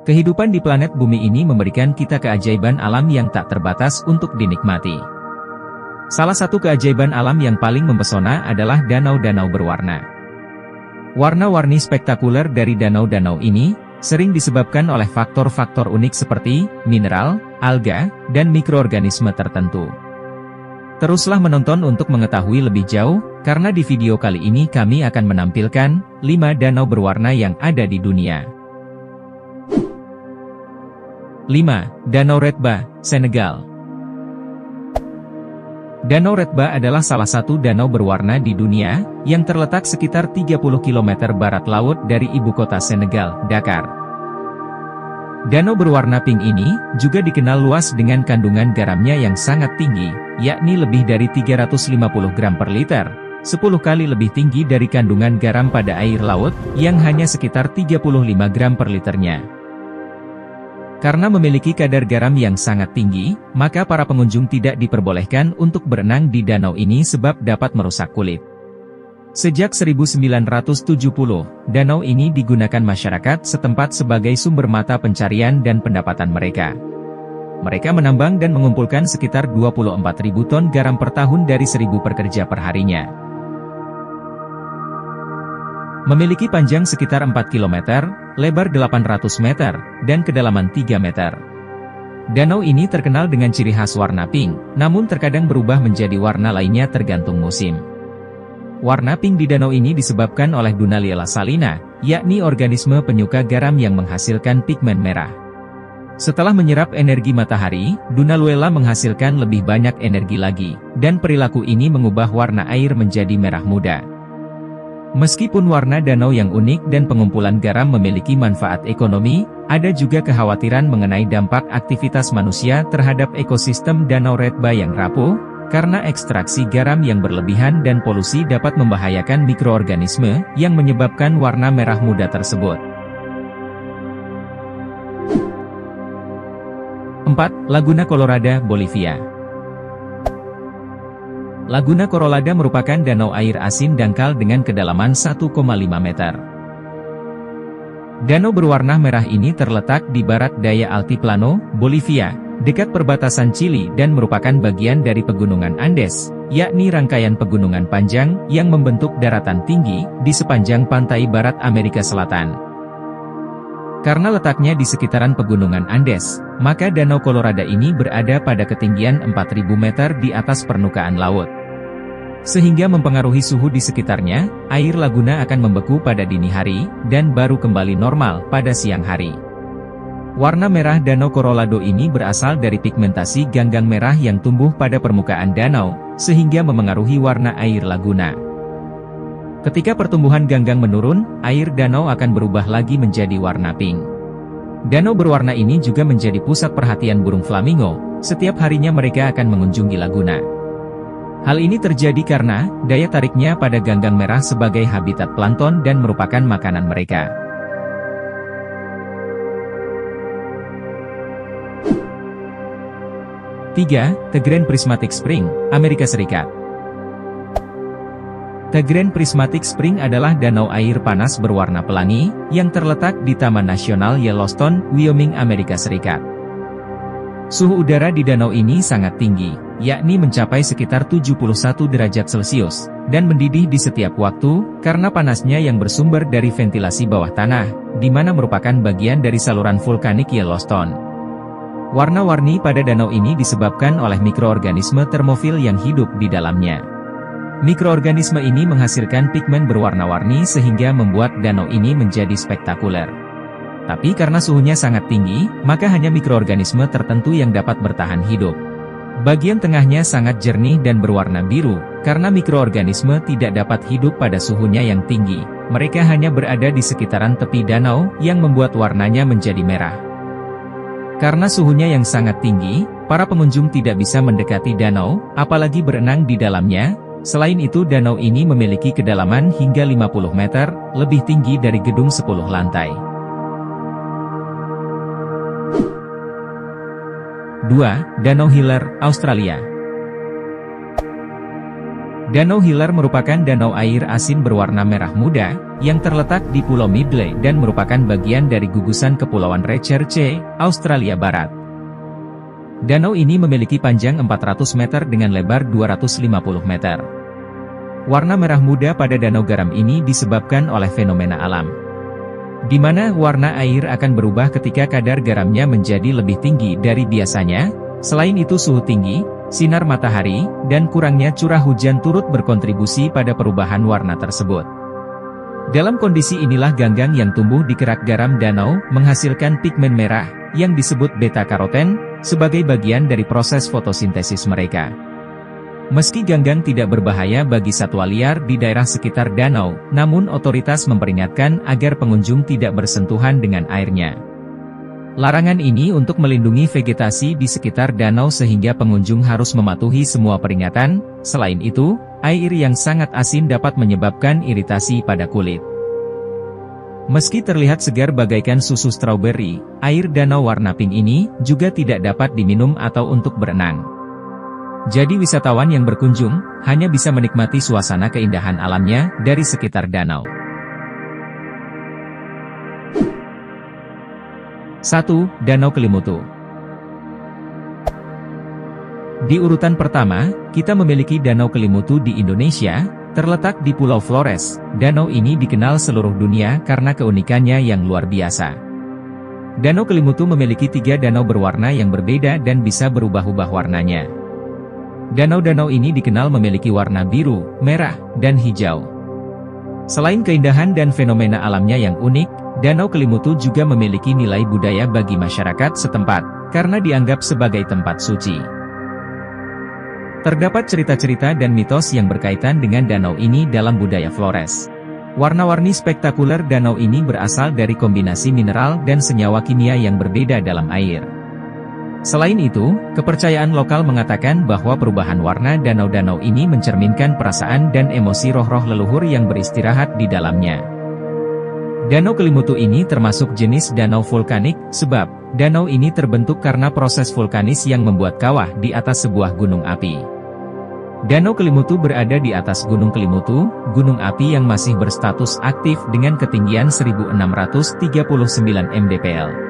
Kehidupan di planet bumi ini memberikan kita keajaiban alam yang tak terbatas untuk dinikmati. Salah satu keajaiban alam yang paling mempesona adalah danau-danau berwarna. Warna-warni spektakuler dari danau-danau ini sering disebabkan oleh faktor-faktor unik seperti mineral, alga, dan mikroorganisme tertentu. Teruslah menonton untuk mengetahui lebih jauh, karena di video kali ini kami akan menampilkan 5 danau berwarna yang ada di dunia. 5. Danau Redba, Senegal. Danau Redba adalah salah satu danau berwarna di dunia, yang terletak sekitar 30 km barat laut dari ibu kota Senegal, Dakar. Danau berwarna pink ini, juga dikenal luas dengan kandungan garamnya yang sangat tinggi, yakni lebih dari 350 gram per liter, 10 kali lebih tinggi dari kandungan garam pada air laut, yang hanya sekitar 35 gram per liternya. Karena memiliki kadar garam yang sangat tinggi, maka para pengunjung tidak diperbolehkan untuk berenang di danau ini sebab dapat merusak kulit. Sejak 1970, danau ini digunakan masyarakat setempat sebagai sumber mata pencarian dan pendapatan mereka. Mereka menambang dan mengumpulkan sekitar 24.000 ton garam per tahun dari 1.000 pekerja per harinya. Memiliki panjang sekitar 4 km, lebar 800 meter, dan kedalaman 3 meter. Danau ini terkenal dengan ciri khas warna pink, namun terkadang berubah menjadi warna lainnya tergantung musim. Warna pink di danau ini disebabkan oleh Dunaliella salina, yakni organisme penyuka garam yang menghasilkan pigmen merah. Setelah menyerap energi matahari, Dunaliella menghasilkan lebih banyak energi lagi, dan perilaku ini mengubah warna air menjadi merah muda. Meskipun warna danau yang unik dan pengumpulan garam memiliki manfaat ekonomi, ada juga kekhawatiran mengenai dampak aktivitas manusia terhadap ekosistem Danau Redba yang rapuh, karena ekstraksi garam yang berlebihan dan polusi dapat membahayakan mikroorganisme yang menyebabkan warna merah muda tersebut. 4. Laguna Colorada, Bolivia. Laguna Colorada merupakan danau air asin dangkal dengan kedalaman 1,5 meter. Danau berwarna merah ini terletak di barat daya Altiplano, Bolivia, dekat perbatasan Chili dan merupakan bagian dari pegunungan Andes, yakni rangkaian pegunungan panjang yang membentuk daratan tinggi di sepanjang pantai barat Amerika Selatan. Karena letaknya di sekitaran pegunungan Andes, maka Danau Colorado ini berada pada ketinggian 4.000 meter di atas permukaan laut. Sehingga mempengaruhi suhu di sekitarnya, air laguna akan membeku pada dini hari, dan baru kembali normal pada siang hari. Warna merah Danau Colorado ini berasal dari pigmentasi ganggang merah yang tumbuh pada permukaan danau, sehingga memengaruhi warna air laguna. Ketika pertumbuhan ganggang menurun, air danau akan berubah lagi menjadi warna pink. Danau berwarna ini juga menjadi pusat perhatian burung flamingo, setiap harinya mereka akan mengunjungi laguna. Hal ini terjadi karena daya tariknya pada ganggang merah sebagai habitat plankton dan merupakan makanan mereka. Tiga, The Grand Prismatic Spring, Amerika Serikat. The Grand Prismatic Spring adalah danau air panas berwarna pelangi, yang terletak di Taman Nasional Yellowstone, Wyoming, Amerika Serikat. Suhu udara di danau ini sangat tinggi, yakni mencapai sekitar 71 derajat Celcius, dan mendidih di setiap waktu, karena panasnya yang bersumber dari ventilasi bawah tanah, di mana merupakan bagian dari saluran vulkanik Yellowstone. Warna-warni pada danau ini disebabkan oleh mikroorganisme termofil yang hidup di dalamnya. Mikroorganisme ini menghasilkan pigmen berwarna-warni sehingga membuat danau ini menjadi spektakuler. Tapi karena suhunya sangat tinggi, maka hanya mikroorganisme tertentu yang dapat bertahan hidup. Bagian tengahnya sangat jernih dan berwarna biru, karena mikroorganisme tidak dapat hidup pada suhunya yang tinggi. Mereka hanya berada di sekitaran tepi danau, yang membuat warnanya menjadi merah. Karena suhunya yang sangat tinggi, para pengunjung tidak bisa mendekati danau, apalagi berenang di dalamnya. Selain itu danau ini memiliki kedalaman hingga 50 meter, lebih tinggi dari gedung 10 lantai. 2. Danau Hiller, Australia. Danau Hiller merupakan danau air asin berwarna merah muda, yang terletak di Pulau Middeley dan merupakan bagian dari gugusan Kepulauan Recherche, Australia Barat. Danau ini memiliki panjang 400 meter dengan lebar 250 meter. Warna merah muda pada danau garam ini disebabkan oleh fenomena alam, di mana warna air akan berubah ketika kadar garamnya menjadi lebih tinggi dari biasanya. Selain itu suhu tinggi, sinar matahari, dan kurangnya curah hujan turut berkontribusi pada perubahan warna tersebut. Dalam kondisi inilah ganggang yang tumbuh di kerak garam danau menghasilkan pigmen merah, yang disebut beta-karoten, sebagai bagian dari proses fotosintesis mereka. Meski ganggang tidak berbahaya bagi satwa liar di daerah sekitar danau, namun otoritas memperingatkan agar pengunjung tidak bersentuhan dengan airnya. Larangan ini untuk melindungi vegetasi di sekitar danau sehingga pengunjung harus mematuhi semua peringatan. Selain itu, air yang sangat asin dapat menyebabkan iritasi pada kulit. Meski terlihat segar bagaikan susu stroberi, air danau warna pink ini juga tidak dapat diminum atau untuk berenang. Jadi wisatawan yang berkunjung hanya bisa menikmati suasana keindahan alamnya dari sekitar danau. 1. Danau Kelimutu. Di urutan pertama, kita memiliki Danau Kelimutu di Indonesia, terletak di Pulau Flores. Danau ini dikenal seluruh dunia karena keunikannya yang luar biasa. Danau Kelimutu memiliki 3 danau berwarna yang berbeda dan bisa berubah-ubah warnanya. Danau-danau ini dikenal memiliki warna biru, merah, dan hijau. Selain keindahan dan fenomena alamnya yang unik, Danau Kelimutu juga memiliki nilai budaya bagi masyarakat setempat, karena dianggap sebagai tempat suci. Terdapat cerita-cerita dan mitos yang berkaitan dengan danau ini dalam budaya Flores. Warna-warni spektakuler danau ini berasal dari kombinasi mineral dan senyawa kimia yang berbeda dalam air. Selain itu, kepercayaan lokal mengatakan bahwa perubahan warna danau-danau ini mencerminkan perasaan dan emosi roh-roh leluhur yang beristirahat di dalamnya. Danau Kelimutu ini termasuk jenis danau vulkanik, sebab danau ini terbentuk karena proses vulkanis yang membuat kawah di atas sebuah gunung api. Danau Kelimutu berada di atas Gunung Kelimutu, gunung api yang masih berstatus aktif dengan ketinggian 1639 mdpl.